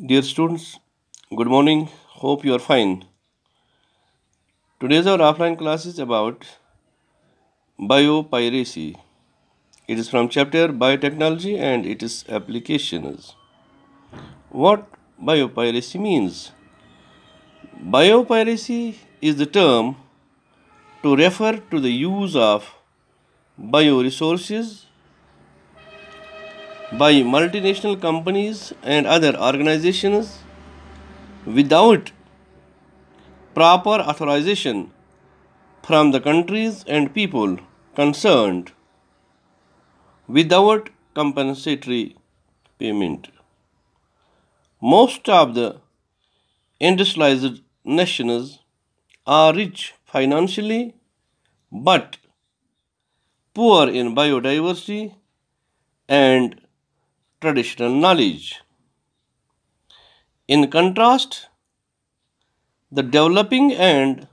Dear students, good morning. Hope you are fine. Today's our offline class is about biopiracy. It is from chapter Biotechnology and its applications. What biopiracy means? Biopiracy is the term to refer to the use of bioresources by multinational companies and other organizations without proper authorization from the countries and people concerned, without compensatory payment. Most of the industrialized nations are rich financially but poor in biodiversity and traditional knowledge. In contrast, the developing and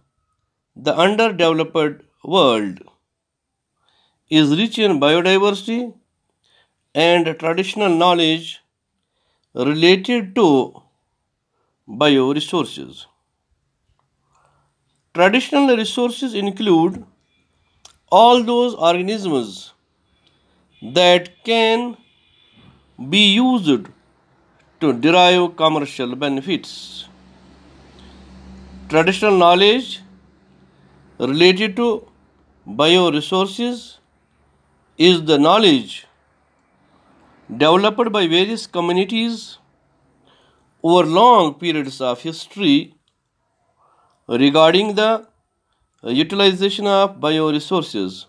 the underdeveloped world is rich in biodiversity and traditional knowledge related to bioresources. Traditional resources include all those organisms that can be used to derive commercial benefits. Traditional knowledge related to bioresources is the knowledge developed by various communities over long periods of history regarding the utilization of bioresources.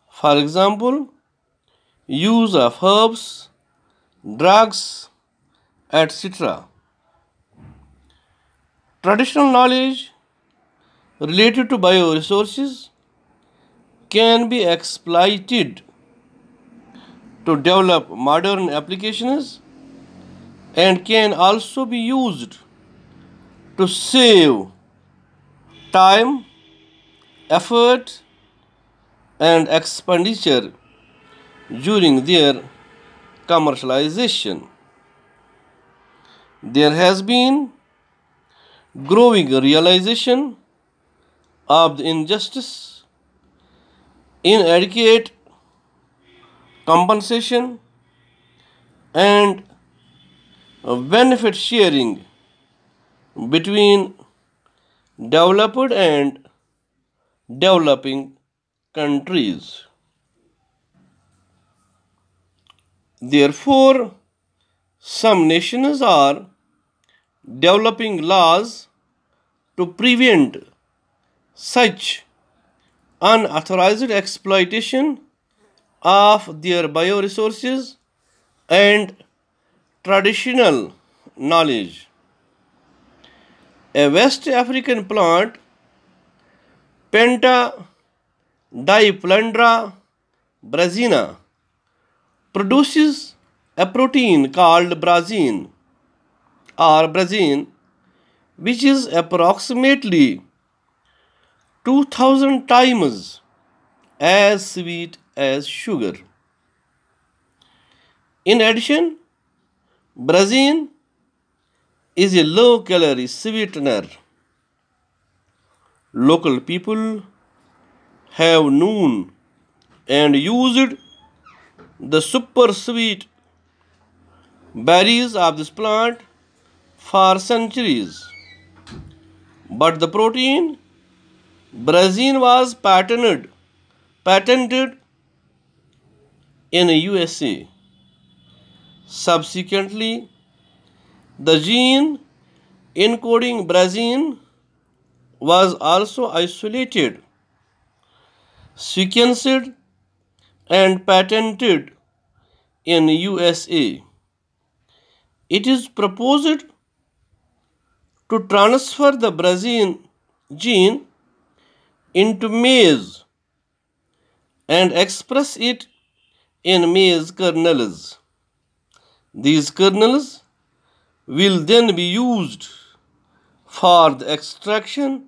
For example, use of herbs, drugs, etc. Traditional knowledge related to bioresources can be exploited to develop modern applications and can also be used to save time, effort, and expenditure during their commercialization. There has been growing realization of the injustice, inadequate compensation, and benefit sharing between developed and developing countries. Therefore, some nations are developing laws to prevent such unauthorized exploitation of their bioresources and traditional knowledge. A West African plant, Penta diplandra brazina, produces a protein called brazine, which is approximately 2000 times as sweet as sugar. In addition, brazine is a low calorie sweetener. Local people have known and used the super sweet berries of this plant for centuries. But the protein brazine was patented in USA. Subsequently, the gene encoding brazine was also isolated, sequenced, and patented in USA. It is proposed to transfer the brazine gene into maize and express it in maize kernels. These kernels will then be used for the extraction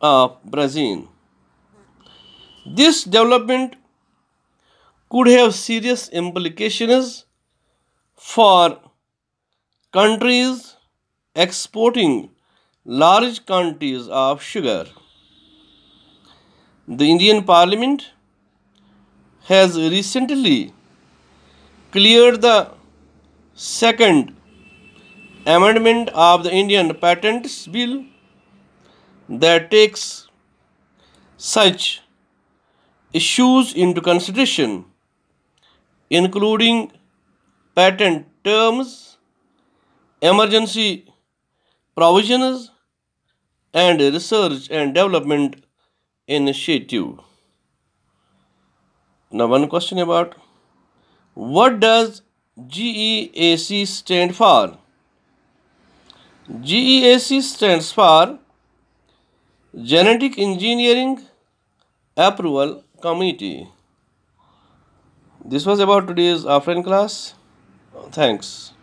of brazine. This development could have serious implications for countries exporting large quantities of sugar. The Indian Parliament has recently cleared the second amendment of the Indian Patents Bill that takes such issues into consideration, including patent terms, emergency provisions, and research and development initiative. Now, one question about what does GEAC stand for? GEAC stands for Genetic Engineering Approval Committee. This was about today's offline class. Thanks.